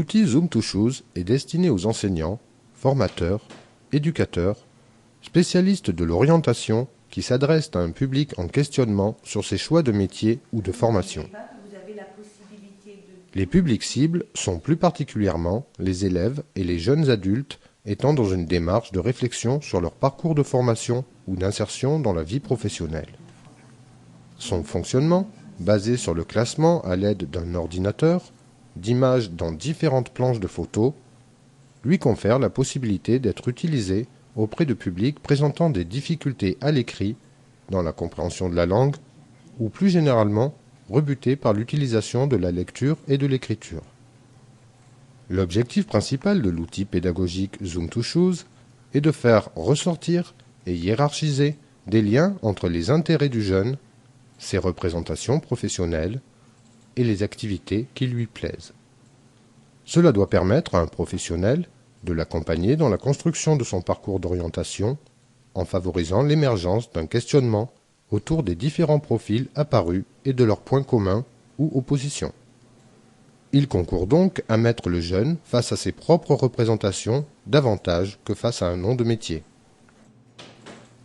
L'outil Zoom2Choose est destiné aux enseignants, formateurs, éducateurs, spécialistes de l'orientation qui s'adressent à un public en questionnement sur ses choix de métier ou de formation. Les publics cibles sont plus particulièrement les élèves et les jeunes adultes étant dans une démarche de réflexion sur leur parcours de formation ou d'insertion dans la vie professionnelle. Son fonctionnement, basé sur le classement à l'aide d'un ordinateur, d'images dans différentes planches de photos, lui confère la possibilité d'être utilisé auprès de publics présentant des difficultés à l'écrit, dans la compréhension de la langue, ou plus généralement rebutés par l'utilisation de la lecture et de l'écriture. L'objectif principal de l'outil pédagogique Zoom2Choose est de faire ressortir et hiérarchiser des liens entre les intérêts du jeune, ses représentations professionnelles et les activités qui lui plaisent. Cela doit permettre à un professionnel de l'accompagner dans la construction de son parcours d'orientation en favorisant l'émergence d'un questionnement autour des différents profils apparus et de leurs points communs ou oppositions. Il concourt donc à mettre le jeune face à ses propres représentations davantage que face à un nom de métier.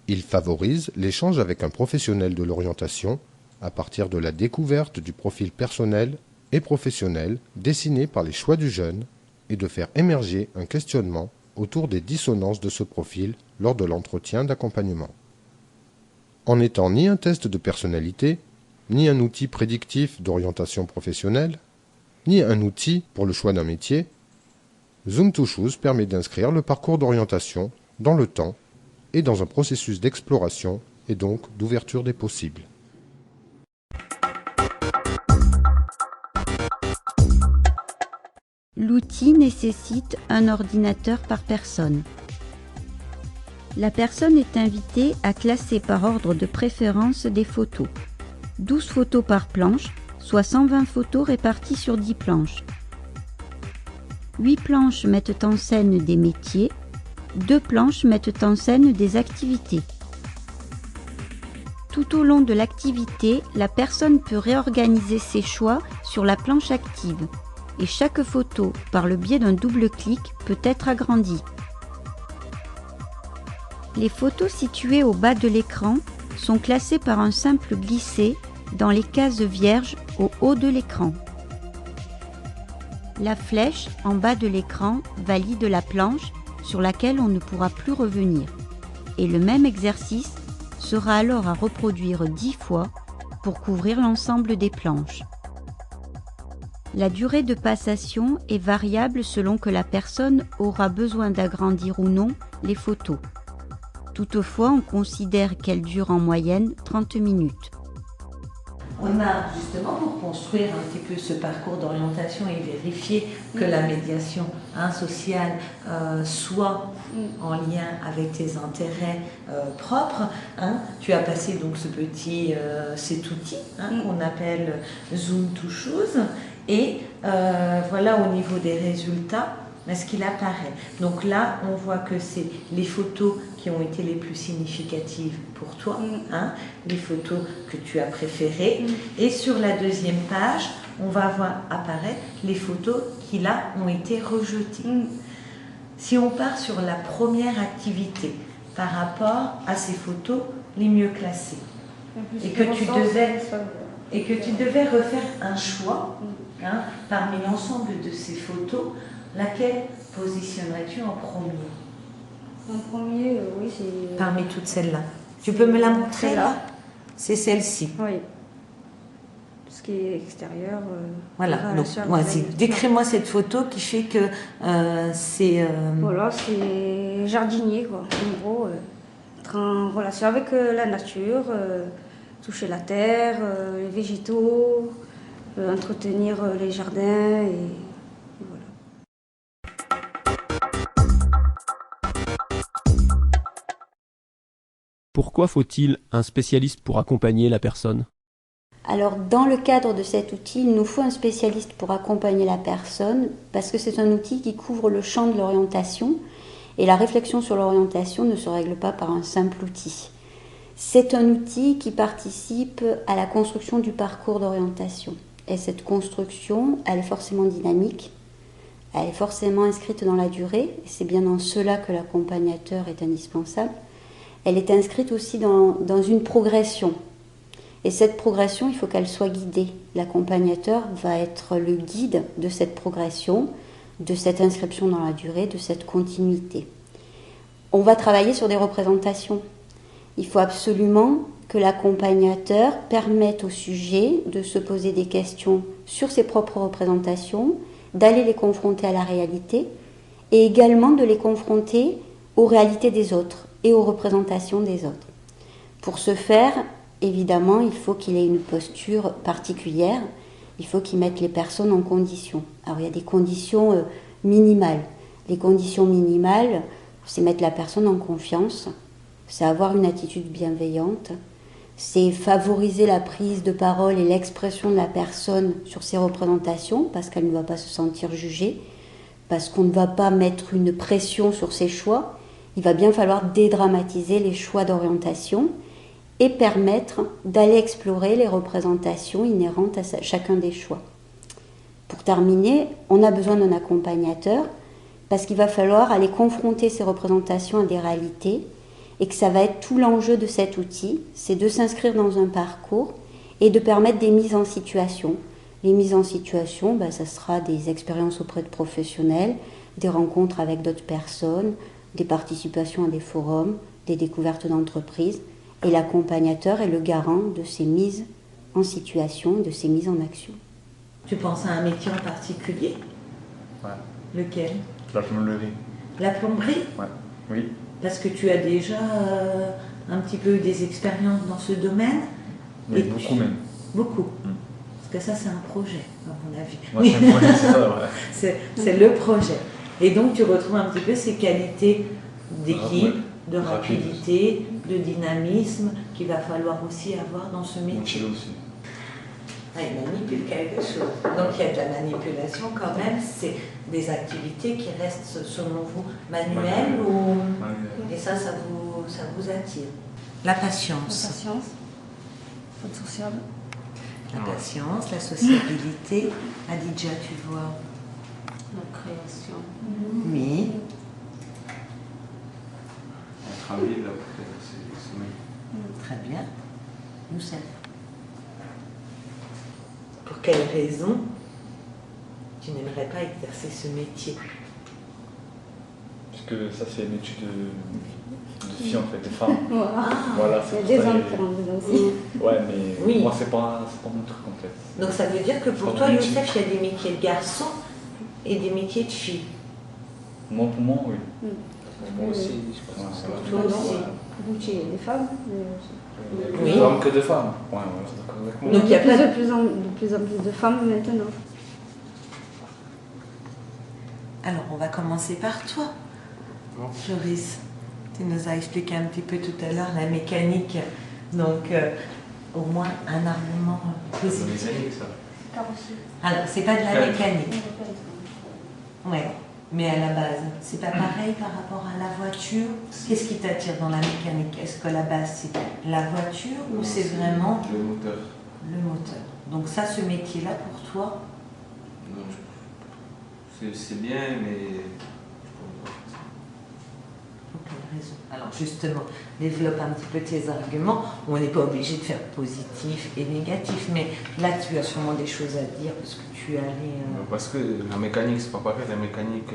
Il favorise l'échange avec un professionnel de l'orientation à partir de la découverte du profil personnel et professionnel dessiné par les choix du jeune et de faire émerger un questionnement autour des dissonances de ce profil lors de l'entretien d'accompagnement. En n'étant ni un test de personnalité, ni un outil prédictif d'orientation professionnelle, ni un outil pour le choix d'un métier, Zoom2Choose permet d'inscrire le parcours d'orientation dans le temps et dans un processus d'exploration et donc d'ouverture des possibles. L'outil nécessite un ordinateur par personne. La personne est invitée à classer par ordre de préférence des photos. 12 photos par planche, soit 120 photos réparties sur 10 planches. 8 planches mettent en scène des métiers, 2 planches mettent en scène des activités. Tout au long de l'activité, la personne peut réorganiser ses choix sur la planche active et chaque photo, par le biais d'un double clic, peut être agrandie. Les photos situées au bas de l'écran sont classées par un simple glisser dans les cases vierges au haut de l'écran. La flèche en bas de l'écran valide la planche sur laquelle on ne pourra plus revenir. Et le même exercice sera alors à reproduire 10 fois pour couvrir l'ensemble des planches. La durée de passation est variable selon que la personne aura besoin d'agrandir ou non les photos. Toutefois, on considère qu'elle dure en moyenne 30 minutes. On a justement pour construire un petit peu ce parcours d'orientation et vérifier que la médiation sociale soit en lien avec tes intérêts propres. Tu as passé donc cet outil qu'on appelle Zoom2Choose et voilà au niveau des résultats ce qu'il apparaît. Donc là, on voit que c'est les photos qui ont été les plus significatives pour toi, les photos que tu as préférées. Et sur la deuxième page, on va voir apparaître les photos qui là ont été rejetées. Si on part sur la première activité par rapport à ces photos les mieux classées, et que tu devais refaire un choix parmi l'ensemble de ces photos, laquelle positionnerais-tu en premier? En premier, oui, c'est... Parmi toutes celles-là. Tu peux me la montrer là? C'est celle-ci. Oui. Ce qui est extérieur. Voilà, donc vas-y, décris-moi cette photo qui fait que c'est... Voilà, c'est jardinier, quoi. En gros, être en relation avec la nature, toucher la terre, les végétaux, entretenir les jardins et... Pourquoi faut-il un spécialiste pour accompagner la personne? Alors, dans le cadre de cet outil, il nous faut un spécialiste pour accompagner la personne parce que c'est un outil qui couvre le champ de l'orientation et la réflexion sur l'orientation ne se règle pas par un simple outil. C'est un outil qui participe à la construction du parcours d'orientation. Et cette construction, elle est forcément dynamique elle est forcément inscrite dans la durée, et c'est bien dans cela que l'accompagnateur est indispensable. Elle est inscrite aussi dans une progression. Et cette progression, il faut qu'elle soit guidée. L'accompagnateur va être le guide de cette progression, de cette inscription dans la durée, de cette continuité. On va travailler sur des représentations. Il faut absolument que l'accompagnateur permette au sujet de se poser des questions sur ses propres représentations, d'aller les confronter à la réalité et également de les confronter aux réalités des autres et aux représentations des autres. Pour ce faire, évidemment, il faut qu'il ait une posture particulière, il faut qu'il mette les personnes en condition. Alors il y a des conditions minimales. Les conditions minimales, c'est mettre la personne en confiance, c'est avoir une attitude bienveillante, c'est favoriser la prise de parole et l'expression de la personne sur ses représentations, parce qu'elle ne va pas se sentir jugée, parce qu'on ne va pas mettre une pression sur ses choix. Il va bien falloir dédramatiser les choix d'orientation et permettre d'aller explorer les représentations inhérentes à chacun des choix. Pour terminer, on a besoin d'un accompagnateur, parce qu'il va falloir aller confronter ces représentations à des réalités, et que ça va être tout l'enjeu de cet outil, c'est de s'inscrire dans un parcours et de permettre des mises en situation. Les mises en situation, ça sera des expériences auprès de professionnels, des rencontres avec d'autres personnes, des participations à des forums, des découvertes d'entreprises, et l'accompagnateur est le garant de ces mises en situation, de ces mises en action. Tu penses à un métier en particulier? Ouais. Lequel? La plomberie. La plomberie? Ouais. Oui. Parce que tu as déjà un petit peu eu des expériences dans ce domaine. Oui, et beaucoup même. Beaucoup. Parce que ça, c'est un projet, à mon avis. Moi, c'est un projet, c'est ça, ouais. C'est le projet. Et donc, tu retrouves un petit peu ces qualités d'équipe, de rapidité, de dynamisme qu'il va falloir aussi avoir dans ce métier. aussi. Il manipule quelque chose. Donc il y a de la manipulation quand même. C'est des activités qui restent, selon vous, manuelles ou... Et ça vous attire. La patience. La patience, être sociable. La patience, la sociabilité. Adidja, tu vois. La création. Oui. Travailler là, c'est Très bien. Youssef. Pour quelle raison tu n'aimerais pas exercer ce métier? Parce que ça, c'est une étude de filles, en fait, de femmes. Voilà, c'est il y a des hommes qui rentrent dedans aussi. Ouais, mais moi, c'est pas mon truc, en fait. Donc ça veut dire que pour toi, Youssef, il y a des métiers de garçons et des métiers de filles. Moi, pour moi, oui. Moi aussi, je pense que c'est Toi aussi. Donc il y a des femmes. Plus d'hommes que de femmes. Ouais, c'est d'accord avec moi. Donc il y a pas de plus en plus de femmes maintenant. Alors, on va commencer par toi, Joris. Tu nous as expliqué un petit peu tout à l'heure la mécanique. Donc, au moins un argument positif. Alors, c'est pas de la mécanique. Ouais, mais à la base, c'est pas pareil par rapport à la voiture. Qu'est-ce qui t'attire dans la mécanique? Est-ce que la base, c'est la voiture ou c'est vraiment le moteur? Le moteur. Donc ça, ce métier-là, pour toi? Non, c'est bien, mais... Pour quelle raison? Alors justement, développe un petit peu tes arguments. On n'est pas obligé de faire positif et négatif, mais là, tu as sûrement des choses à dire parce que tu es allé... Parce que la mécanique, c'est pas pareil. La mécanique,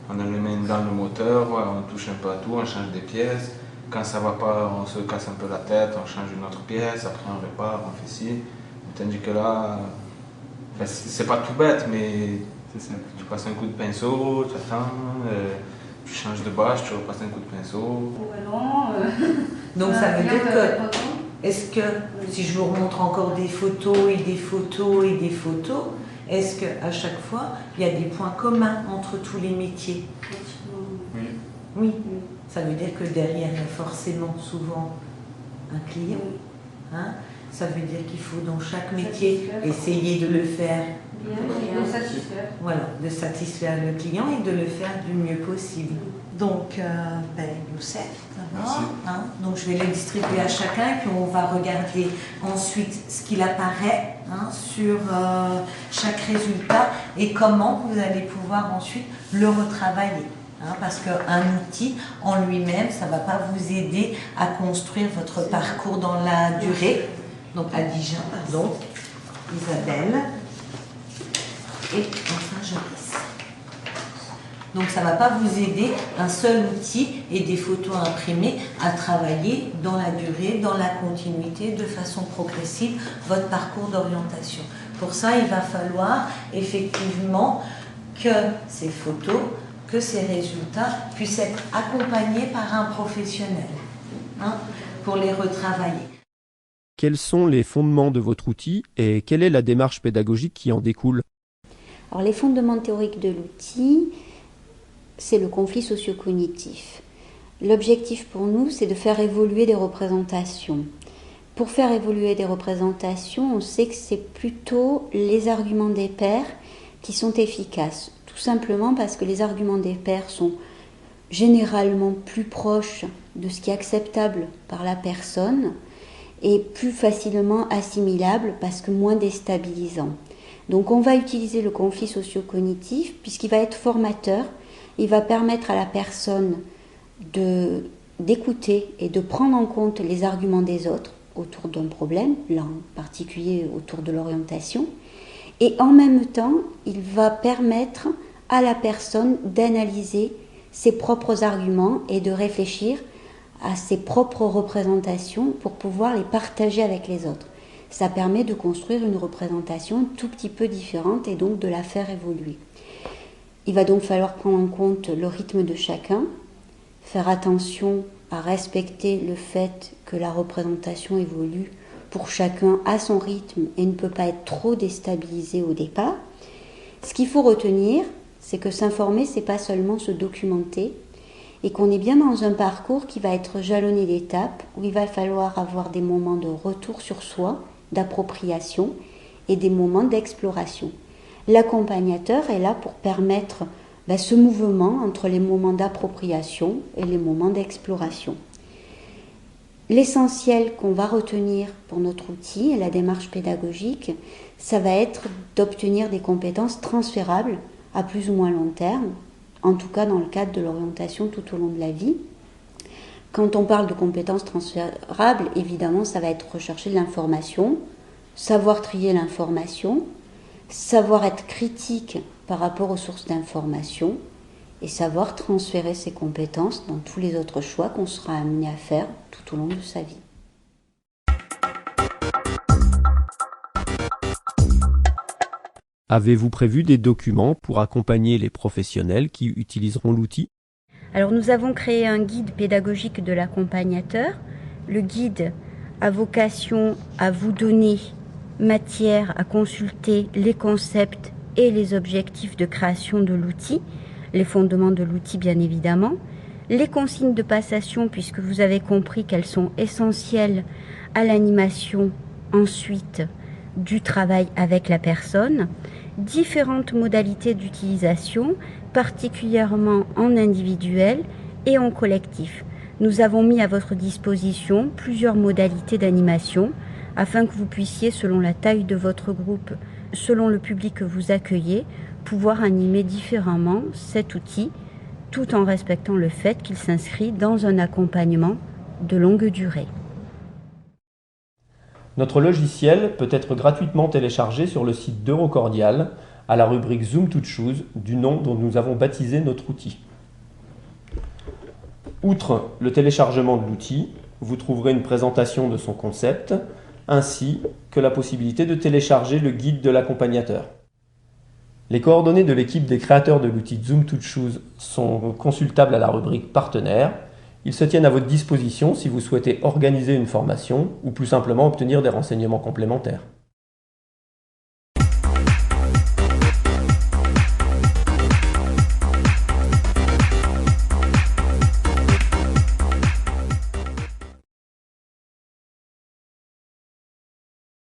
on a les mains dans le moteur, on touche un peu à tout, on change des pièces. Quand ça va pas, on se casse un peu la tête, on change une autre pièce, après on répare, on fait ci. Tandis que là, c'est pas tout bête, mais tu passes un coup de pinceau, tu attends, tu changes de bâche, tu repasses un coup de pinceau. Donc ça veut dire que, est-ce que, si je vous remontre encore des photos et des photos et des photos, est-ce qu'à chaque fois, il y a des points communs entre tous les métiers? Oui. Oui. Ça veut dire que derrière, il y a forcément souvent un client. Hein? Ça veut dire qu'il faut dans chaque métier essayer de le faire. De satisfaire. Voilà, de satisfaire le client et de le faire du mieux possible. Donc, Youssef, d'abord. Hein? Donc, je vais les distribuer à chacun et puis on va regarder ensuite ce qu'il apparaît sur chaque résultat. et comment vous allez pouvoir ensuite le retravailler. Parce qu'un outil en lui-même, ça ne va pas vous aider à construire votre parcours dans la durée. Donc Adija, pardon, Isabelle, et enfin Joris. Donc ça ne va pas vous aider, un seul outil et des photos imprimées, à travailler dans la durée, dans la continuité, de façon progressive, votre parcours d'orientation. Pour ça, il va falloir effectivement que ces photos, que ces résultats puissent être accompagnés par un professionnel pour les retravailler. Quels sont les fondements de votre outil et quelle est la démarche pédagogique qui en découle? Alors, les fondements théoriques de l'outil, c'est le conflit socio-cognitif. L'objectif pour nous, c'est de faire évoluer des représentations. Pour faire évoluer des représentations, on sait que c'est plutôt les arguments des pairs qui sont efficaces. Tout simplement parce que les arguments des pairs sont généralement plus proches de ce qui est acceptable par la personne et plus facilement assimilables parce que moins déstabilisants. Donc on va utiliser le conflit socio-cognitif puisqu'il va être formateur, il va permettre à la personne d'écouter et de prendre en compte les arguments des autres autour d'un problème, là en particulier autour de l'orientation, et en même temps il va permettre à la personne d'analyser ses propres arguments et de réfléchir à ses propres représentations pour pouvoir les partager avec les autres. Ça permet de construire une représentation un tout petit peu différente et donc de la faire évoluer. Il va donc falloir prendre en compte le rythme de chacun, faire attention à respecter le fait que la représentation évolue pour chacun à son rythme et ne peut pas être trop déstabilisée au départ. Ce qu'il faut retenir, c'est que s'informer, c'est pas seulement se documenter, et qu'on est bien dans un parcours qui va être jalonné d'étapes, où il va falloir avoir des moments de retour sur soi, d'appropriation, et des moments d'exploration. L'accompagnateur est là pour permettre ce mouvement entre les moments d'appropriation et les moments d'exploration. L'essentiel qu'on va retenir pour notre outil et la démarche pédagogique, ça va être d'obtenir des compétences transférables à plus ou moins long terme, en tout cas dans le cadre de l'orientation tout au long de la vie. Quand on parle de compétences transférables, évidemment, ça va être rechercher de l'information, savoir trier l'information, savoir être critique par rapport aux sources d'information et savoir transférer ces compétences dans tous les autres choix qu'on sera amené à faire tout au long de sa vie. Avez-vous prévu des documents pour accompagner les professionnels qui utiliseront l'outil? Alors nous avons créé un guide pédagogique de l'accompagnateur. Le guide a vocation à vous donner matière à consulter les concepts et les objectifs de création de l'outil, les fondements de l'outil bien évidemment, les consignes de passation puisque vous avez compris qu'elles sont essentielles à l'animation ensuite du travail avec la personne, différentes modalités d'utilisation, particulièrement en individuel et en collectif. Nous avons mis à votre disposition plusieurs modalités d'animation afin que vous puissiez, selon la taille de votre groupe, selon le public que vous accueillez, pouvoir animer différemment cet outil, tout en respectant le fait qu'il s'inscrit dans un accompagnement de longue durée. Notre logiciel peut être gratuitement téléchargé sur le site d'Eurocordial à la rubrique Zoom to Choose du nom dont nous avons baptisé notre outil. Outre le téléchargement de l'outil, vous trouverez une présentation de son concept ainsi que la possibilité de télécharger le guide de l'accompagnateur. Les coordonnées de l'équipe des créateurs de l'outil Zoom to Choose sont consultables à la rubrique Partenaires. Ils se tiennent à votre disposition si vous souhaitez organiser une formation ou plus simplement obtenir des renseignements complémentaires.